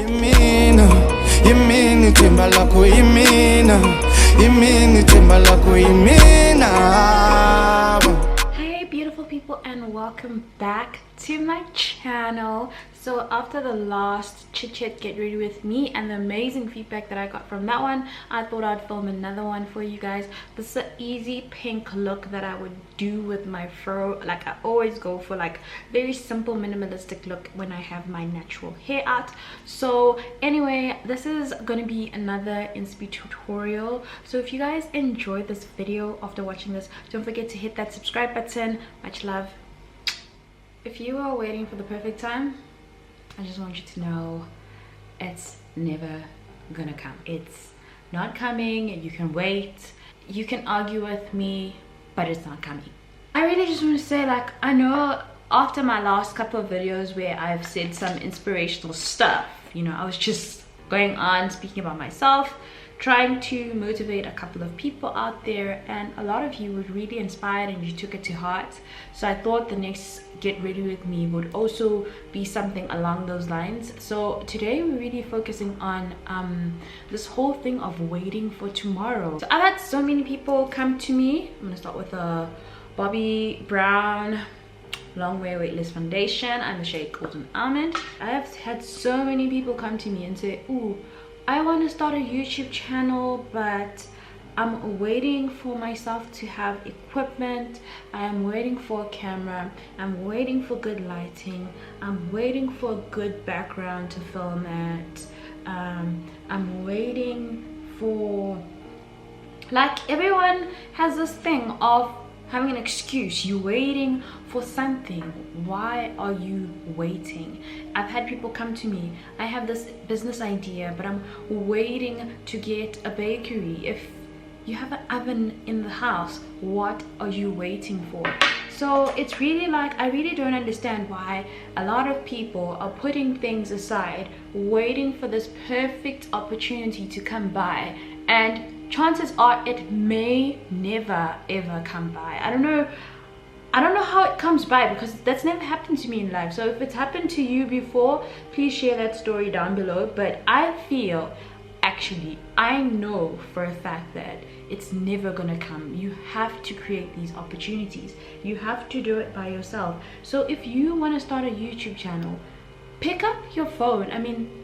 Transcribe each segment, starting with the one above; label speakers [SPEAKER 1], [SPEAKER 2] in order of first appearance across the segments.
[SPEAKER 1] Yimina, yimina ithemba lakho yimina, yimina ithemba lakho yimina.
[SPEAKER 2] Hey beautiful people, and welcome back to my channel. So after the last chit get ready with me and the amazing feedback that I got from that one, I thought I'd film another one for you guys. This is an easy pink look that I would do with my fro. Like I always go for like very simple minimalistic look when I have my natural hair out. So anyway, this is gonna be another inspi tutorial. So if you guys enjoyed this video after watching this, don't forget to hit that subscribe button. Much love. If you are waiting for the perfect time, I just want you to know it's never gonna come. It's not coming. You can wait, you can argue with me, but it's not coming. I really just want to say, like, I know after my last couple of videos where I've said some inspirational stuff, you know, I was just going on speaking about myself, trying to motivate a couple of people out there, and a lot of you were really inspired and you took it to heart. So I thought the next get ready with me would also be something along those lines. So today we're really focusing on this whole thing of waiting for tomorrow. So I've had so many people come to me. I'm gonna start with a Bobbi Brown long wear weightless foundation. I'm a shade Golden Almond. I have had so many people come to me and say, ooh, I want to start a YouTube channel, but I'm waiting for myself to have equipment. I'm waiting for a camera. I'm waiting for good lighting. I'm waiting for a good background to film at. I'm waiting for, like, everyone has this thing of having an excuse. You're waiting for something. Why are you waiting? I've had people come to me, I have this business idea, but I'm waiting to get a bakery. If you have an oven in the house, what are you waiting for? So it's really like, I really don't understand why a lot of people are putting things aside, waiting for this perfect opportunity to come by, and chances are it may never ever come by. I don't know how it comes by, because that's never happened to me in life. So if it's happened to you before, please share that story down below. But I feel, actually, I know for a fact that it's never gonna come. You have to create these opportunities. You have to do it by yourself. So if you want to start a YouTube channel, pick up your phone. I mean,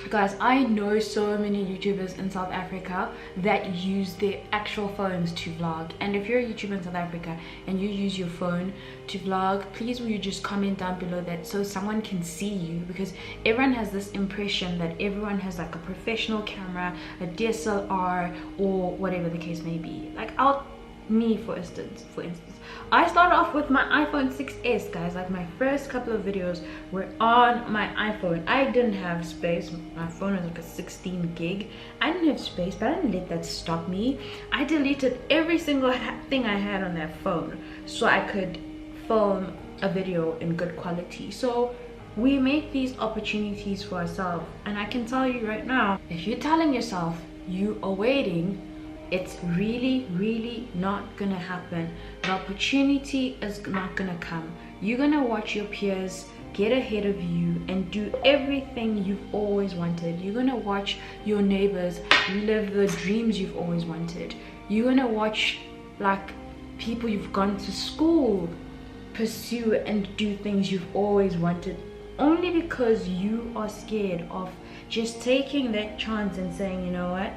[SPEAKER 2] guys, I know so many YouTubers in South Africa that use their actual phones to vlog. And if you're a YouTuber in South Africa and you use your phone to vlog, please will you just comment down below that so someone can see you, because everyone has this impression that everyone has like a professional camera, a DSLR, or whatever the case may be. Like me for instance, I started off with my iPhone 6s, guys. Like my first couple of videos were on my iPhone. I didn't have space. My phone was like a 16 gig. I didn't have space, but I didn't let that stop me. I deleted every single thing I had on that phone so I could film a video in good quality. So we make these opportunities for ourselves, and I can tell you right now, if you're telling yourself you are waiting, it's really not gonna happen. The opportunity is not gonna come. You're gonna watch your peers get ahead of you and do everything you've always wanted. You're gonna watch your neighbors live the dreams you've always wanted. You're gonna watch like people you've gone to school pursue and do things you've always wanted, only because you are scared of just taking that chance and saying, you know what,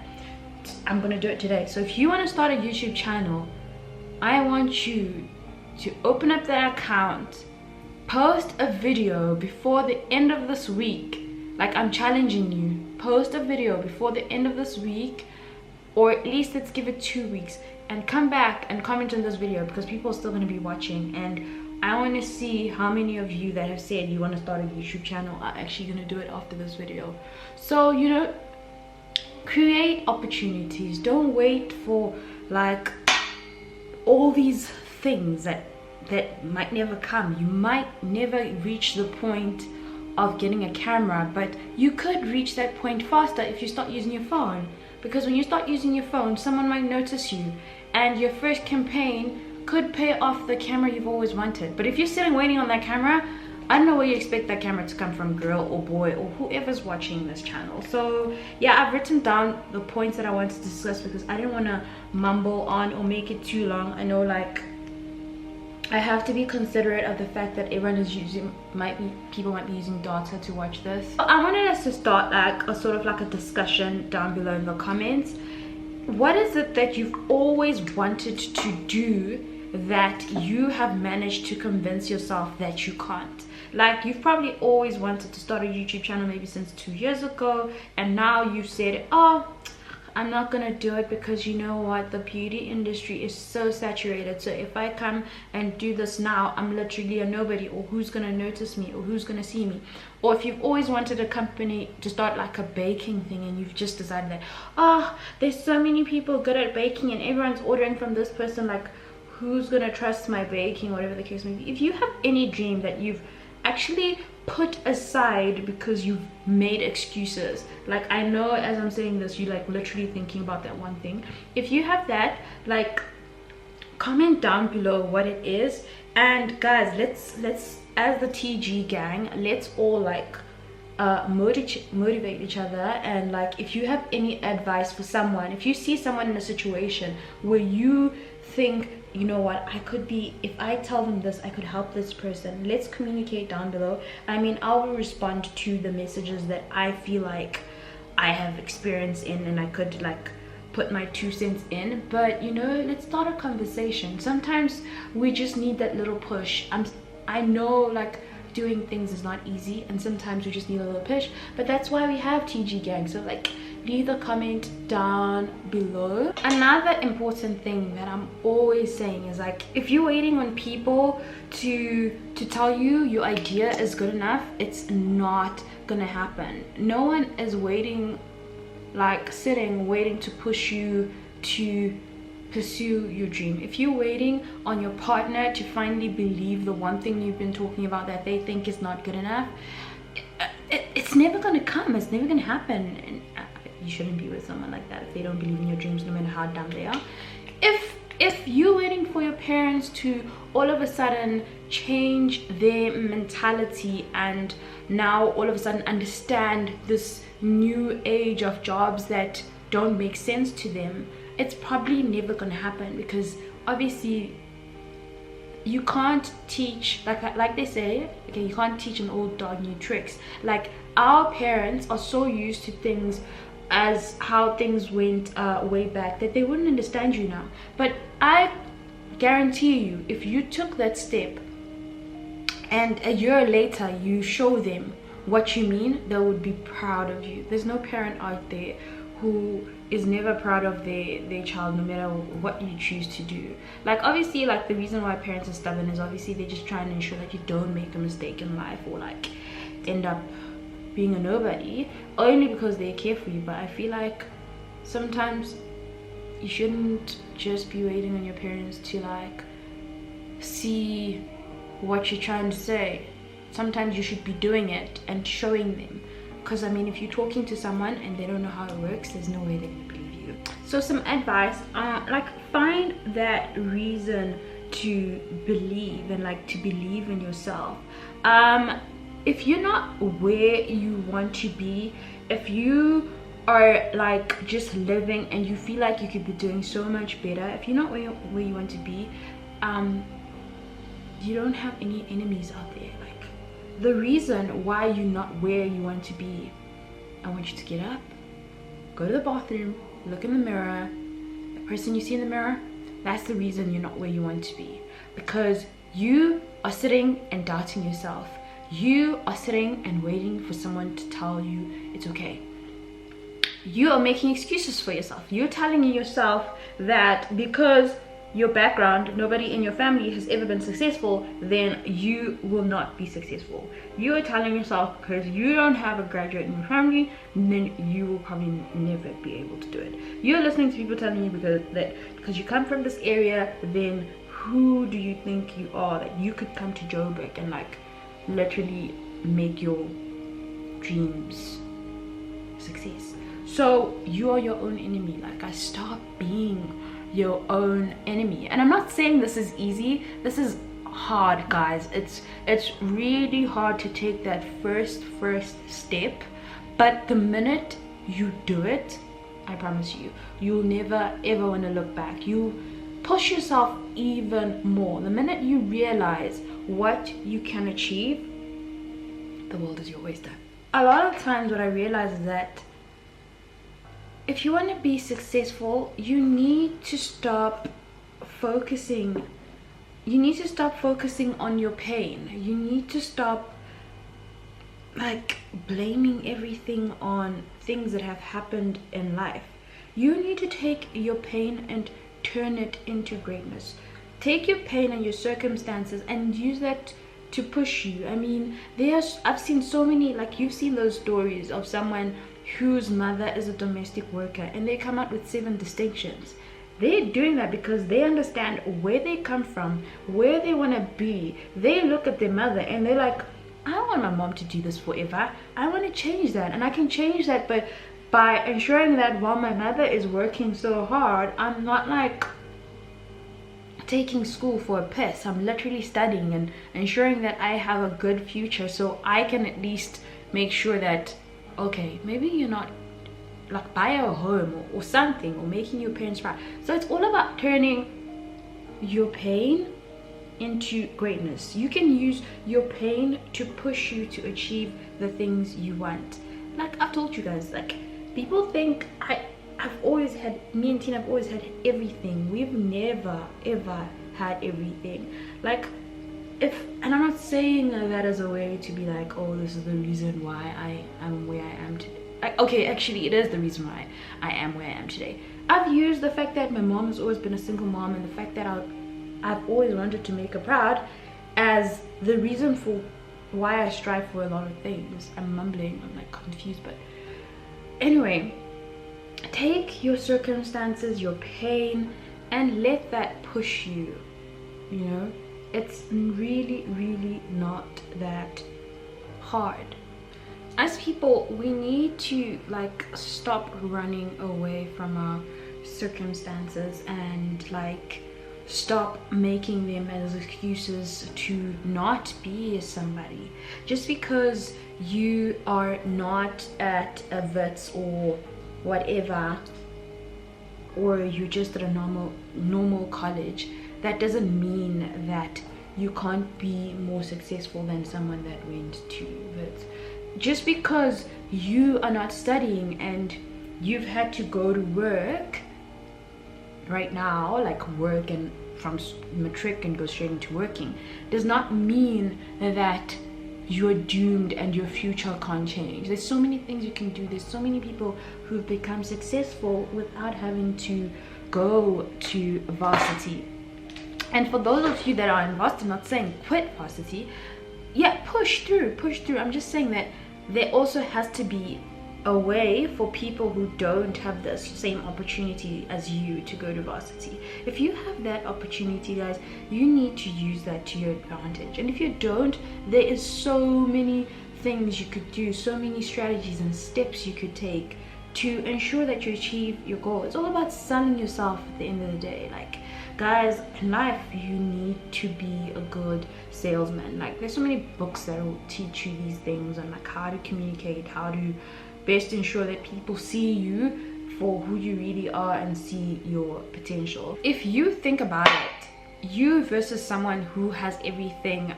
[SPEAKER 2] I'm gonna do it today. So if you want to start a YouTube channel, I want you to open up that account, post a video before the end of this week. Like, I'm challenging you, post a video before the end of this week, or at least let's give it 2 weeks, and come back and comment on this video, because people are still going to be watching, and I want to see how many of you that have said you want to start a YouTube channel are actually going to do it after this video. So, you know, create opportunities. Don't wait for like all these things that might never come. You might never reach the point of getting a camera, but you could reach that point faster if you start using your phone. Because when you start using your phone, someone might notice you, and your first campaign could pay off the camera you've always wanted. But if you're sitting waiting on that camera, I don't know where you expect that camera to come from, girl or boy or whoever's watching this channel. So yeah, I've written down the points that I wanted to discuss because I didn't want to mumble on or make it too long. I know, like, I have to be considerate of the fact that everyone is using, people might be using data to watch this. So I wanted us to start like a sort of like a discussion down below in the comments. What is it that you've always wanted to do that you have managed to convince yourself that you can't? Like, you've probably always wanted to start a YouTube channel maybe since 2 years ago, and now you've said, oh, I'm not gonna do it because you know what, the beauty industry is so saturated, so if I come and do this now, I'm literally a nobody, or who's gonna notice me, or who's gonna see me. Or if you've always wanted a company to start like a baking thing and you've just decided that, oh, there's so many people good at baking and everyone's ordering from this person, like, who's gonna trust my baking, whatever the case may be. If you have any dream that you've actually put aside because you've made excuses, like, I know as I'm saying this, you're like literally thinking about that one thing. If you have that, like, comment down below what it is. And guys, let's as the TG gang, let's all like motivate each other. And like, if you have any advice for someone, if you see someone in a situation where you think, you know what, I could be, if I tell them this, I could help this person, let's communicate down below. I mean, I will respond to the messages that I feel like I have experience in and I could like put my 2 cents in. But you know, let's start a conversation. Sometimes we just need that little push. I know, like, doing things is not easy, and sometimes we just need a little push, but that's why we have TG gang. So like, leave a comment down below. Another important thing that I'm always saying is, like, if you're waiting on people to tell you your idea is good enough, it's not gonna happen. No one is waiting, like sitting waiting to push you to pursue your dream. If you're waiting on your partner to finally believe the one thing you've been talking about that they think is not good enough, it's never gonna come, it's never gonna happen. And you shouldn't be with someone like that if they don't believe in your dreams, no matter how dumb they are. If you're waiting for your parents to all of a sudden change their mentality and now all of a sudden understand this new age of jobs that don't make sense to them, it's probably never gonna happen, because obviously you can't teach, like they say, okay, you can't teach an old dog new tricks. Like, our parents are so used to things as how things went way back that they wouldn't understand you now. But I guarantee you, if you took that step and a year later you show them what you mean, they would be proud of you. There's no parent out there who is never proud of their child, no matter what you choose to do. Like, obviously, like, the reason why parents are stubborn is obviously they're just trying to ensure that you don't make a mistake in life or like end up being a nobody, only because they care for you. But I feel like sometimes you shouldn't just be waiting on your parents to like see what you're trying to say. Sometimes you should be doing it and showing them, because I mean, if you're talking to someone and they don't know how it works, there's no way they can believe you. So some advice, like, find that reason to believe and like to believe in yourself. If you're not where you want to be, if you are like just living and you feel like you could be doing so much better, if you're not where you want to be, you don't have any enemies out there. Like, the reason why you're not where you want to be, I want you to get up, go to the bathroom, look in the mirror. The person you see in the mirror, that's the reason you're not where you want to be, because you are sitting and doubting yourself. You are sitting and waiting for someone to tell you it's okay. You are making excuses for yourself. You're telling yourself that because your background, nobody in your family has ever been successful, then you will not be successful. You are telling yourself because you don't have a graduate in your family, then you will probably never be able to do it. You're listening to people telling you because you come from this area, then who do you think you are that you could come to Joburg and like literally make your dreams success? So you are your own enemy. Like, I stop being your own enemy. And I'm not saying this is easy. This is hard, guys. It's really hard to take that first step, but the minute you do it, I promise you, you'll never ever want to look back. You push yourself even more. The minute you realize what you can achieve, the world is your oyster. A lot of times what I realize is that if you want to be successful, you need to stop focusing. You need to stop focusing on your pain. You need to stop like blaming everything on things that have happened in life. You need to take your pain and turn it into greatness. Take your pain and your circumstances and use that to push you. I mean, I've seen so many, like you've seen those stories of someone whose mother is a domestic worker and they come out with 7 distinctions. They're doing that because they understand where they come from, where they want to be. They look at their mother and they're like, I don't want my mom to do this forever. I want to change that, and I can change that by ensuring that while my mother is working so hard, I'm not like taking school for a piss. I'm literally studying and ensuring that I have a good future, so I can at least make sure that, okay, maybe you're not like buy a home or something, or making your parents proud. So it's all about turning your pain into greatness. You can use your pain to push you to achieve the things you want. Like I've told you guys, like people think me and Tina have always had everything. We've never ever had everything. Like and I'm not saying that as a way to be like, oh, this is the reason why I am where I am today. Okay, actually it is the reason why I am where I am today. I've used the fact that my mom has always been a single mom and the fact that I've always wanted to make her proud as the reason for why I strive for a lot of things. I'm mumbling, I'm like confused, but anyway, take your circumstances, your pain, and let that push you. You know, it's really not that hard. As people, we need to like stop running away from our circumstances and like stop making them as excuses to not be somebody. Just because you are not at a Wits or whatever, or you're just at a normal college, that doesn't mean that you can't be more successful than someone that went to Wits. Just because you are not studying and you've had to go to work right now, like work and from matric and go straight into working, does not mean that you're doomed and your future can't change. There's so many things you can do. There's so many people who've become successful without having to go to varsity. And for those of you that are in varsity, I'm not saying quit varsity, yeah, push through. I'm just saying that there also has to be a way for people who don't have the same opportunity as you to go to varsity. If you have that opportunity, guys, you need to use that to your advantage. And if you don't, there is so many things you could do, so many strategies and steps you could take to ensure that you achieve your goal. It's all about selling yourself at the end of the day. Like, guys, in life you need to be a good salesman. Like, there's so many books that will teach you these things on like how to communicate, how to best ensure that people see you for who you really are and see your potential. If you think about it, you versus someone who has everything,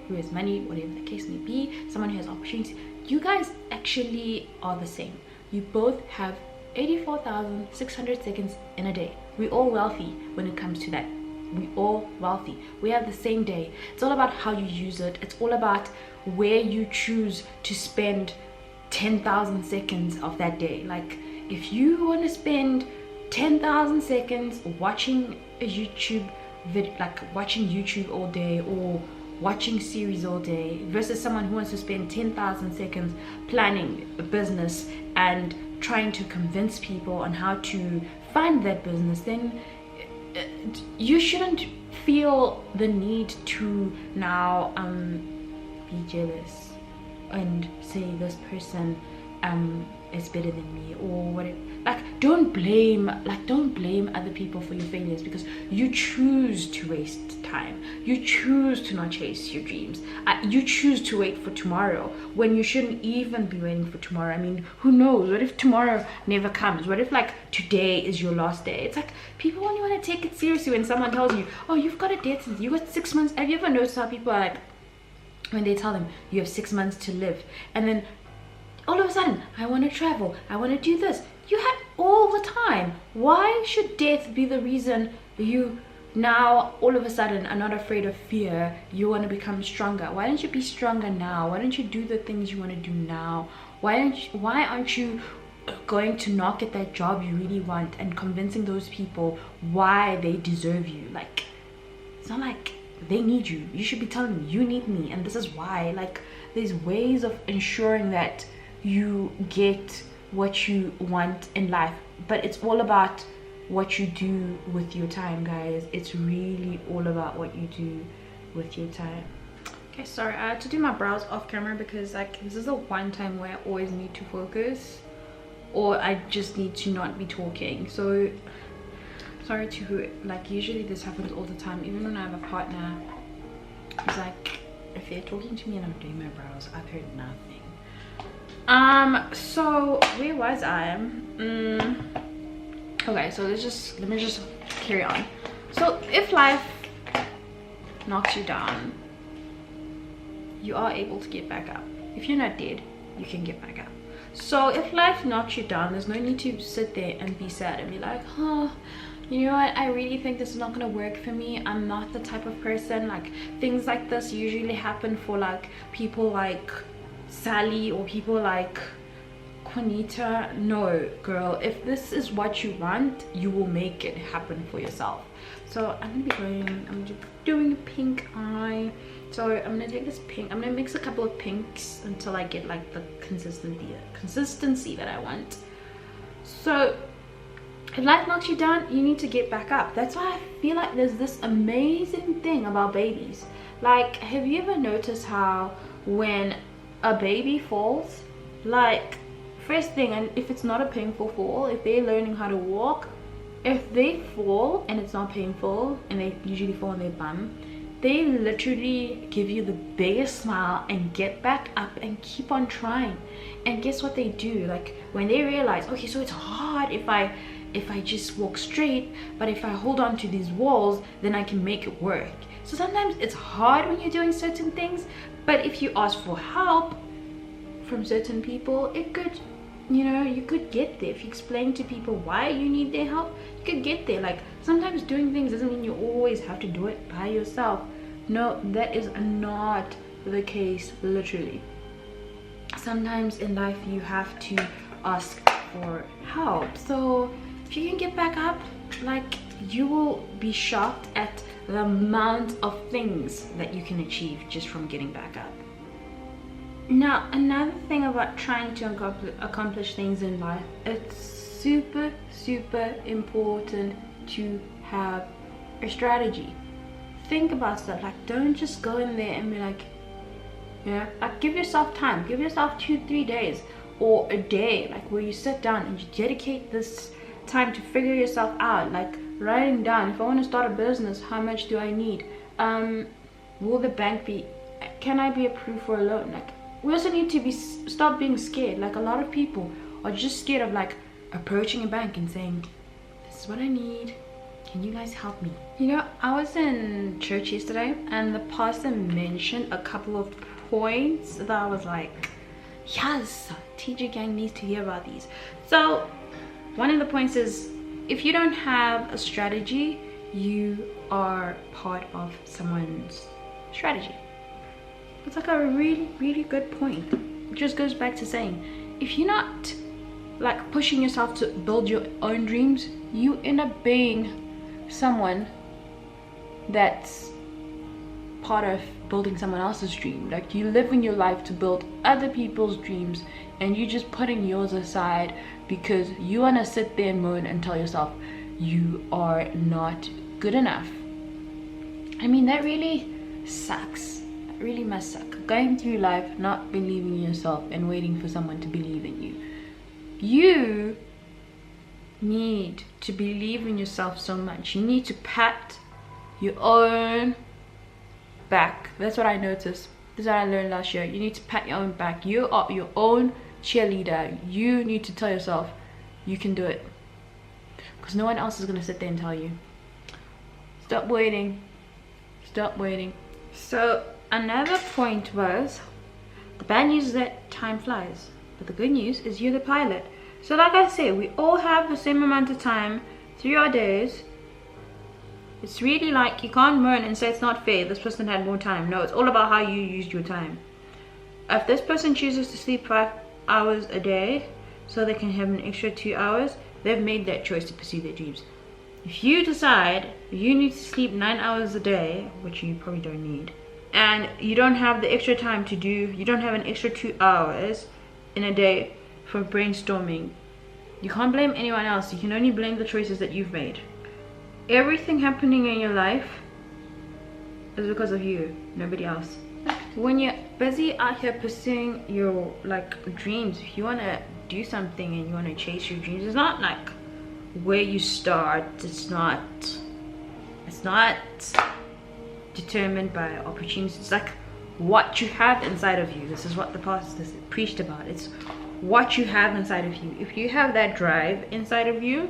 [SPEAKER 2] who has money, whatever the case may be, someone who has opportunities, you guys actually are the same. You both have 84,600 seconds in a day. We're all wealthy when it comes to that. We all wealthy. We have the same day. It's all about how you use it. It's all about where you choose to spend 10,000 seconds of that day. Like, if you want to spend 10,000 seconds watching a YouTube video, like watching YouTube all day or watching series all day, versus someone who wants to spend 10,000 seconds planning a business and trying to convince people on how to fund that business, then you shouldn't feel the need to now be jealous and say this person is better than me or whatever. Like, don't blame other people for your failures, because you choose to waste time, you choose to not chase your dreams, you choose to wait for tomorrow when you shouldn't even be waiting for tomorrow. I mean, who knows, what if tomorrow never comes? What if like today is your last day? It's like, people only want to take it seriously when someone tells you, oh, you've got a date, you got 6 months. Have you ever noticed how people are like, when they tell them you have 6 months to live, and then all of a sudden, I want to travel, I want to do this. You had all the time. Why should death be the reason you now all of a sudden are not afraid of fear? You want to become stronger. Why don't you be stronger now? Why don't you do the things you want to do now? Why aren't you going to knock at that job you really want and convincing those people why they deserve you? Like, it's not like they need you. You should be telling them, you need me and this is why. Like, there's ways of ensuring that you get what you want in life, but it's all about what you do with your time, guys. It's really all about what you do with your time. Okay, sorry, I had to do my brows off camera because like this is the one time where I always need to focus, or I just need to not be talking. So sorry to who, like, usually this happens all the time, even when I have a partner. It's like, if they're talking to me and I'm doing my brows, I've heard nothing. So where was I? Okay, so let me just carry on. So if life knocks you down, you are able to get back up. If you're not dead, you can get back up. So if life knocks you down, there's no need to sit there and be sad and be like, oh, you know what, I really think this is not gonna work for me. I'm not the type of person. Like, things like this usually happen for like people like Sally or people like Juanita. No, girl, if this is what you want, you will make it happen for yourself. So I'm just doing a pink eye. So I'm gonna take this pink, I'm gonna mix a couple of pinks until I get like the consistency that I want. So if life knocks you down, you need to get back up. That's why I feel like there's this amazing thing about babies. Like, have you ever noticed how when a baby falls, like, first thing, and if it's not a painful fall, if they're learning how to walk, if they fall and it's not painful, and they usually fall on their bum, they literally give you the biggest smile and get back up and keep on trying. And guess what they do? Like, when they realize, okay, so it's hard if I just walk straight, but if I hold on to these walls, then I can make it work. So sometimes it's hard when you're doing certain things, but if you ask for help from certain people, it could, you know, you could get there. If you explain to people why you need their help, you could get there. Like, sometimes doing things doesn't mean you always have to do it by yourself. No, that is not the case, literally. Sometimes in life you have to ask for help. So if you can get back up, like, you will be shocked at the amount of things that you can achieve just from getting back up. Now, another thing about trying to accomplish things in life, it's super important to have a strategy. Think about stuff. Like, don't just go in there and be like, yeah, like, give yourself time, give yourself 2-3 days or a day, like, where you sit down and you dedicate this time to figure yourself out. Like, writing down, if I want to start a business, how much do I need? Will the bank be, can I be approved for a loan? Like, we also need to stop being scared. Like, a lot of people are just scared of like approaching a bank and saying, this is what I need, can you guys help me? You know, I was in church yesterday and the pastor mentioned a couple of points that I was like, yes, TG gang needs to hear about these. So one of the points is, if you don't have a strategy, you are part of someone's strategy. It's like a really good point. It just goes back to saying, if you're not like pushing yourself to build your own dreams, you end up being someone that's part of building someone else's dream. Like, you live in your life to build other people's dreams, and you're just putting yours aside because you want to sit there and moan and tell yourself you are not good enough. I mean, that really sucks. really must suck. Going through life not believing in yourself and waiting for someone to believe in you. You need to believe in yourself so much. You need to pat your own back. That's what I noticed. This is what I learned last year. You need to pat your own back. You are your own cheerleader. You need to tell yourself you can do it, because no one else is going to sit there and tell you. Stop waiting. Stop waiting. So another point was, the bad news is that time flies, but the good news is you're the pilot. So like I said, we all have the same amount of time through our days. It's really like, you can't moan and say it's not fair, this person had more time. No, it's all about how you used your time. If this person chooses to sleep 5 hours a day so they can have an extra 2 hours, they've made that choice to pursue their dreams. If you decide you need to sleep 9 hours a day, which you probably don't need, and you don't have the extra time to do, you don't have an extra 2 hours in a day for brainstorming, you can't blame anyone else. You can only blame the choices that you've made. Everything happening in your life is because of you, nobody else. When you're busy out here pursuing your dreams, if you want to do something and you want to chase your dreams, it's not like where you start. It's not determined by opportunities. It's like what you have inside of you. This is what the pastor preached about. It's what you have inside of you. If you have that drive inside of you,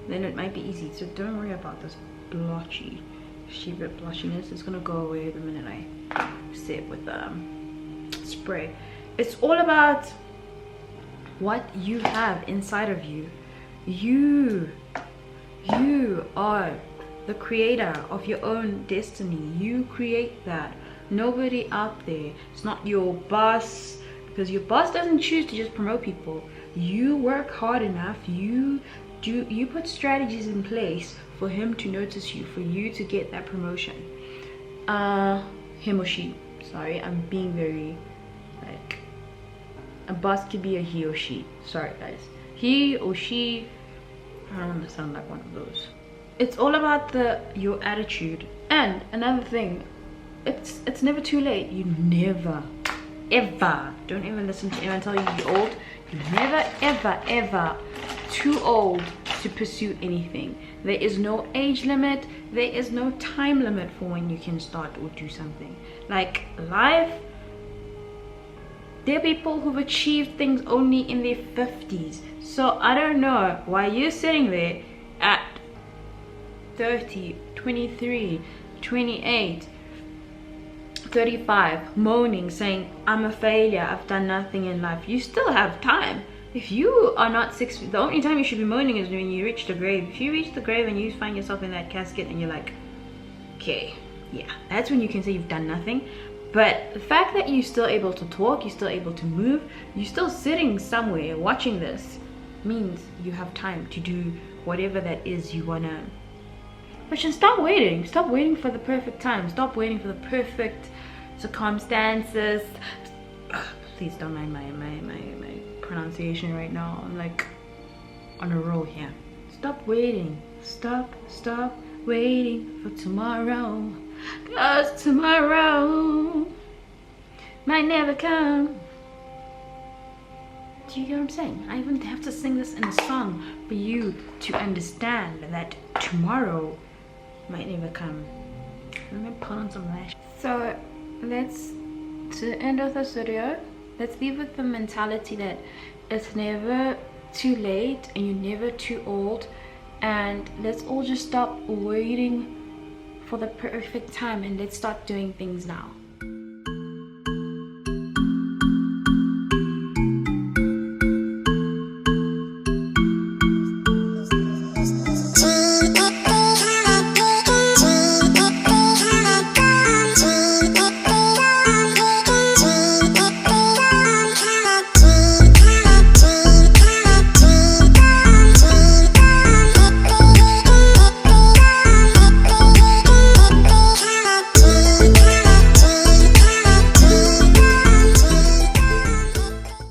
[SPEAKER 2] then it might be easy. So don't worry about this blotchiness. It's gonna go away the minute I say it with spray. It's all about what you have inside of you. You are the creator of your own destiny. You create that. Nobody out there. It's not your boss, because your boss doesn't choose to just promote people. You work hard enough. You put strategies in place for him to notice you, for you to get that promotion. Him or she. Sorry, I'm being very a boss could be a he or she. Sorry guys. He or she, I don't want to sound like one of those. It's all about your attitude. And another thing, it's never too late. You never ever, don't ever listen to anyone tell you you're old. You're never ever too old to pursue anything. There is no age limit. There is no time limit for when you can start or do something. Like life, there are people who've achieved things only in their 50s. So I don't know why you're sitting there at 30, 23, 28, 35 moaning, saying I'm a failure, I've done nothing in life. You still have time. If you are not 6 feet, the only time you should be moaning is when you reach the grave. If you reach the grave and you find yourself in that casket and you're like, okay, yeah, that's when you can say you've done nothing. But the fact that you're still able to talk, you're still able to move, you're still sitting somewhere watching this, means you have time to do whatever that is you wanna. But just stop waiting. Stop waiting for the perfect time. Stop waiting for the perfect circumstances. Please don't mind my pronunciation right now. I'm like on a roll here. Stop waiting. Stop waiting for tomorrow. 'Cause tomorrow might never come. Do you get what I'm saying? I even have to sing this in a song for you to understand that tomorrow might never come. Let me put on some lash. So to end of this video, let's leave with the mentality that it's never too late and you're never too old, and let's all just stop waiting for the perfect time and let's start doing things now.